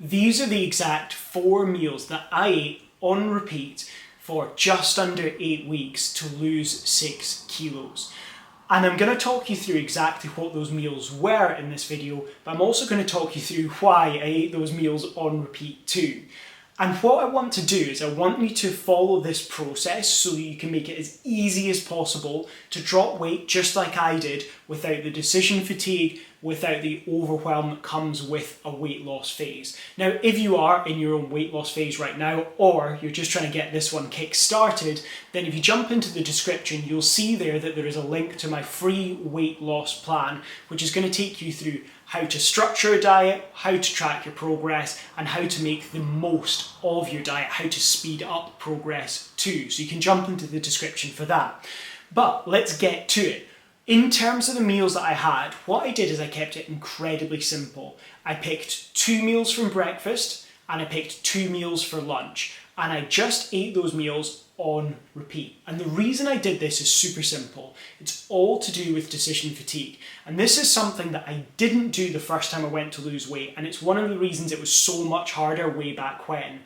These are the exact 4 meals that I ate on repeat for just under 8 weeks to lose 6 kilos. And I'm going to talk you through exactly what those meals were in this video, but I'm also going to talk you through why I ate those meals on repeat too. And what I want to do is I want you to follow this process so that you can make it as easy as possible to drop weight just like I did, without the decision fatigue, without the overwhelm that comes with a weight loss phase. Now, if you are in your own weight loss phase right now, or you're just trying to get this one kick-started, then if you jump into the description, you'll see there that there is a link to my free weight loss plan, which is going to take you through how to structure a diet, how to track your progress, and how to make the most of your diet, how to speed up progress too. So you can jump into the description for that. But let's get to it. In terms of the meals that I had, what I did is I kept it incredibly simple. I picked 2 meals from breakfast and I picked 2 meals for lunch, and I just ate those meals on repeat. And the reason I did this is super simple. It's all to do with decision fatigue. And this is something that I didn't do the first time I went to lose weight, and it's one of the reasons it was so much harder way back when.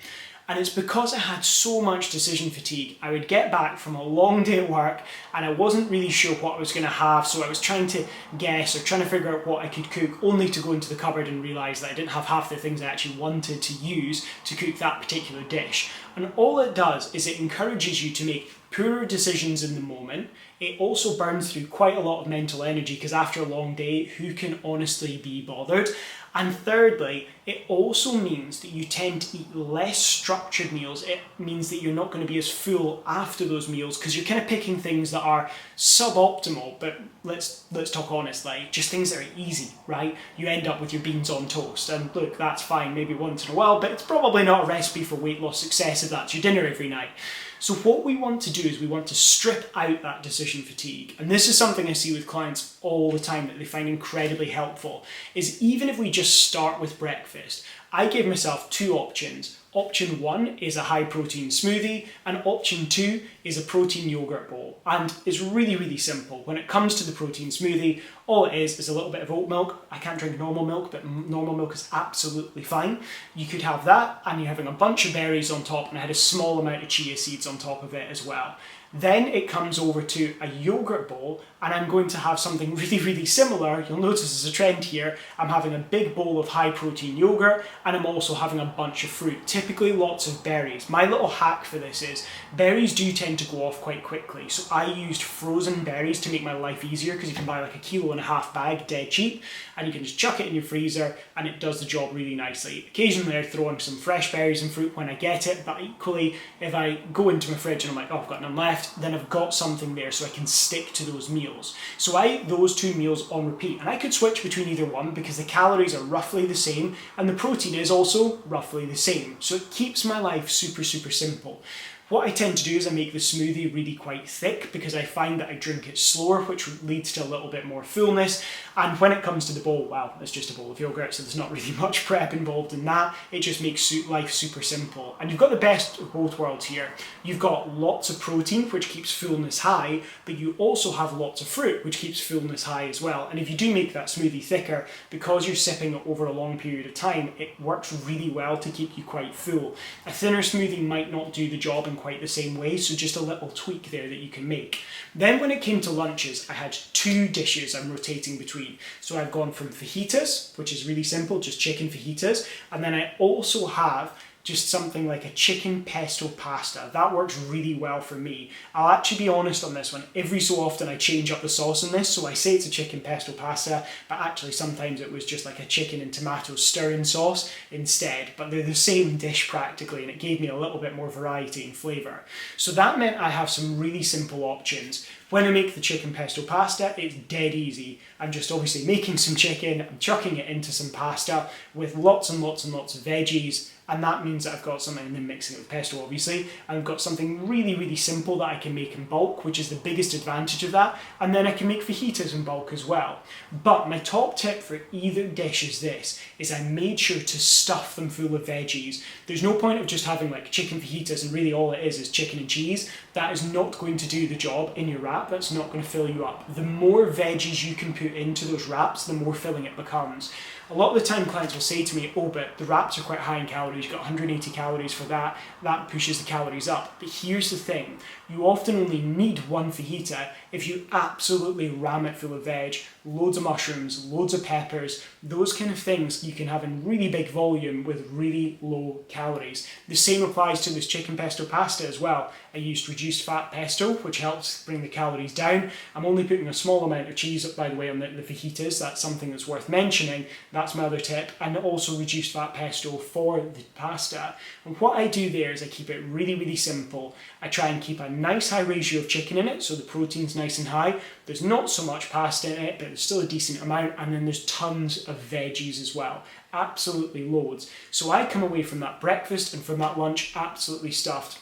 And it's because I had so much decision fatigue. I would get back from a long day at work and I wasn't really sure what I was going to have, so I was trying to guess or trying to figure out what I could cook, only to go into the cupboard and realise that I didn't have half the things I actually wanted to use to cook that particular dish. And all it does is it encourages you to make poorer decisions in the moment. It also burns through quite a lot of mental energy, because after a long day, who can honestly be bothered? And thirdly, it also means that you tend to eat less structured meals. It means that you're not going to be as full after those meals, because you're kind of picking things that are suboptimal, but let's talk honestly, just things that are easy, right? You end up with your beans on toast, and look, that's fine maybe once in a while, but it's probably not a recipe for weight loss success if that's your dinner every night. So what we want to do is we want to strip out that decision fatigue. And this is something I see with clients all the time that they find incredibly helpful, is even if we just start with breakfast, I give myself 2 options. Option 1 is a high protein smoothie, and option 2 is a protein yogurt bowl. And it's really, really simple. When it comes to the protein smoothie, all it is a little bit of oat milk. I can't drink normal milk, but normal milk is absolutely fine. You could have that, and you're having a bunch of berries on top, and I had a small amount of chia seeds on top of it as well. Then it comes over to a yogurt bowl, and I'm going to have something really, really similar. You'll notice there's a trend here. I'm having a big bowl of high protein yogurt, and I'm also having a bunch of fruit, typically lots of berries. My little hack for this is berries do tend to go off quite quickly, so I used frozen berries to make my life easier, because you can buy like a 1.5 kilo bag dead cheap, and you can just chuck it in your freezer and it does the job really nicely. Occasionally I throw in some fresh berries and fruit when I get it, but equally if I go into my fridge and I'm like, oh, I've got none left, then I've got something there so I can stick to those meals. So I ate those 2 meals on repeat, and I could switch between either one because the calories are roughly the same and the protein is also roughly the same. So it keeps my life super, super simple. What I tend to do is I make the smoothie really quite thick, because I find that I drink it slower, which leads to a little bit more fullness. And when it comes to the bowl, well, it's just a bowl of yogurt, so there's not really much prep involved in that. It just makes life super simple. And you've got the best of both worlds here. You've got lots of protein, which keeps fullness high, but you also have lots of fruit, which keeps fullness high as well. And if you do make that smoothie thicker, because you're sipping it over a long period of time, it works really well to keep you quite full. A thinner smoothie might not do the job in quite the same way, so just a little tweak there that you can make. Then when it came to lunches, I had 2 dishes I'm rotating between. So I've gone from fajitas, which is really simple, just chicken fajitas, and then I also have just something like a chicken pesto pasta. That works really well for me. I'll actually be honest on this one. Every so often I change up the sauce in this, so I say it's a chicken pesto pasta, but actually sometimes it was just like a chicken and tomato stirring sauce instead. But they're the same dish practically, and it gave me a little bit more variety and flavour. So that meant I have some really simple options. When I make the chicken pesto pasta, it's dead easy. I'm just obviously making some chicken, I'm chucking it into some pasta with lots and lots and lots of veggies, and that means that I've got something, and then mixing it with pesto obviously, and I've got something really, really simple that I can make in bulk, which is the biggest advantage of that, and then I can make fajitas in bulk as well. But my top tip for either dish is this, is I made sure to stuff them full of veggies. There's no point of just having like chicken fajitas and really all it is chicken and cheese. That is not going to do the job in your wrap, that's not going to fill you up. The more veggies you can put into those wraps, the more filling it becomes. A lot of the time clients will say to me, oh, but the wraps are quite high in calories, you've got 180 calories for that, that pushes the calories up. But here's the thing, you often only need one fajita if you absolutely ram it full of veg, loads of mushrooms, loads of peppers, those kind of things you can have in really big volume with really low calories. The same applies to this chicken pesto pasta as well. I used reduced fat pesto, which helps bring the calories down. I'm only putting a small amount of cheese, by the way, on the fajitas. That's something that's worth mentioning. That's my other tip. And also reduced fat pesto for the pasta. And what I do there is I keep it really, really simple. I try and keep a nice high ratio of chicken in it, so the protein's nice and high. There's not so much pasta in it, but there's still a decent amount. And then there's tons of veggies as well. Absolutely loads. So I come away from that breakfast and from that lunch absolutely stuffed.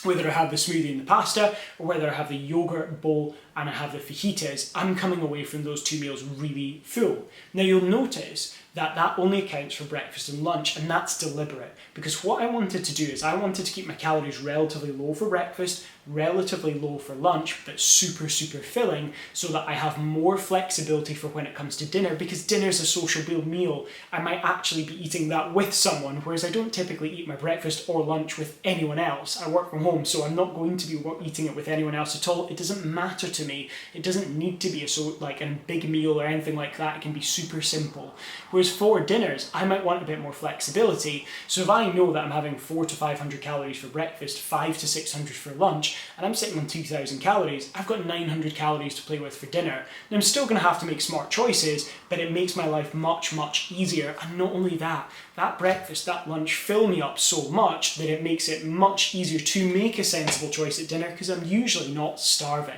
Whether I have the smoothie and the pasta, or whether I have the yogurt bowl and I have the fajitas, I'm coming away from those two meals really full. Now you'll notice that that only accounts for breakfast and lunch, and that's deliberate, because what I wanted to do is I wanted to keep my calories relatively low for breakfast, relatively low for lunch, but super, super filling, so that I have more flexibility for when it comes to dinner, because dinner's a sociable meal. I might actually be eating that with someone, whereas I don't typically eat my breakfast or lunch with anyone else. I work from home, so I'm not going to be eating it with anyone else at all. It doesn't matter to me. It doesn't need to be a big meal or anything like that. It can be super simple. Whereas for dinners, I might want a bit more flexibility. So if I know that I'm having 400 to 500 calories for breakfast, 500 to 600 for lunch, and I'm sitting on 2,000 calories, I've got 900 calories to play with for dinner. Now I'm still going to have to make smart choices, but it makes my life much, much easier. And not only that, that breakfast, that lunch fill me up so much that it makes it much easier to make a sensible choice at dinner, because I'm usually not starving.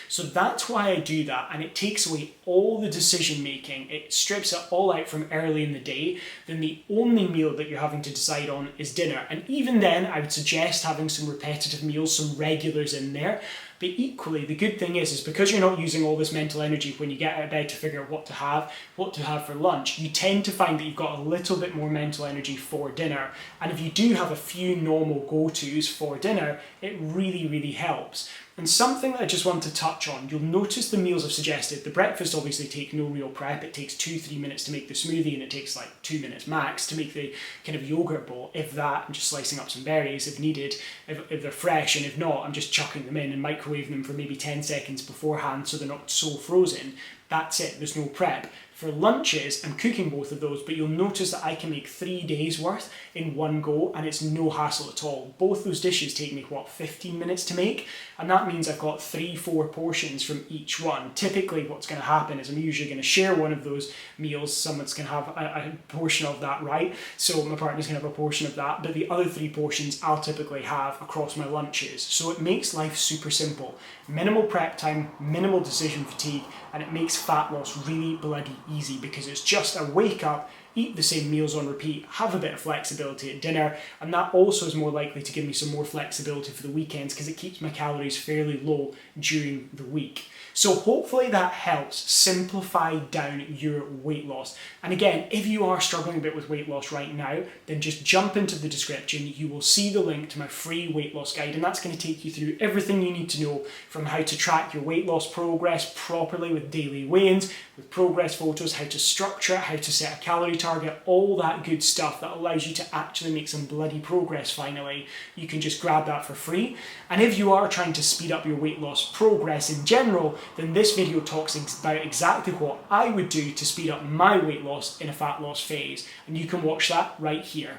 So that's why I do that, and it takes away all the decision making. It strips it all out from early in the day. Then the only meal that you're having to decide on is dinner. And even then, I would suggest having some repetitive meals, some regulars in there. But equally, the good thing is because you're not using all this mental energy when you get out of bed to figure out what to have for lunch, you tend to find that you've got a little bit more mental energy for dinner. And if you do have a few normal go-tos for dinner, it really, really helps. And something that I just want to touch on, you'll notice the meals I've suggested. The breakfast obviously takes no real prep. It takes 2-3 minutes to make the smoothie, and it takes like 2 minutes max to make the kind of yogurt bowl. If that, I'm just slicing up some berries if needed, if they're fresh, and if not, I'm just chucking them in and microwaving them for maybe 10 seconds beforehand so they're not so frozen. That's it, there's no prep. For lunches, I'm cooking both of those, but you'll notice that I can make 3 days worth in one go, and it's no hassle at all. Both those dishes take me, 15 minutes to make? And that means I've got 3-4 portions from each one. Typically what's going to happen is I'm usually going to share one of those meals. Someone's going to have a portion of that, right? So my partner's going to have a portion of that, but the other 3 portions I'll typically have across my lunches. So it makes life super simple. Minimal prep time, minimal decision fatigue, and it makes fat loss really bloody easy, because it's just a wake up, eat the same meals on repeat, have a bit of flexibility at dinner, and that also is more likely to give me some more flexibility for the weekends, because it keeps my calories fairly low during the week. So hopefully that helps simplify down your weight loss. And again, if you are struggling a bit with weight loss right now, then just jump into the description. You will see the link to my free weight loss guide, and that's going to take you through everything you need to know, from how to track your weight loss progress properly with daily weigh-ins, with progress photos, how to structure it, how to set a calorie target, all that good stuff that allows you to actually make some bloody progress finally. You can just grab that for free. And if you are trying to speed up your weight loss progress in general, then this video talks about exactly what I would do to speed up my weight loss in a fat loss phase. And you can watch that right here.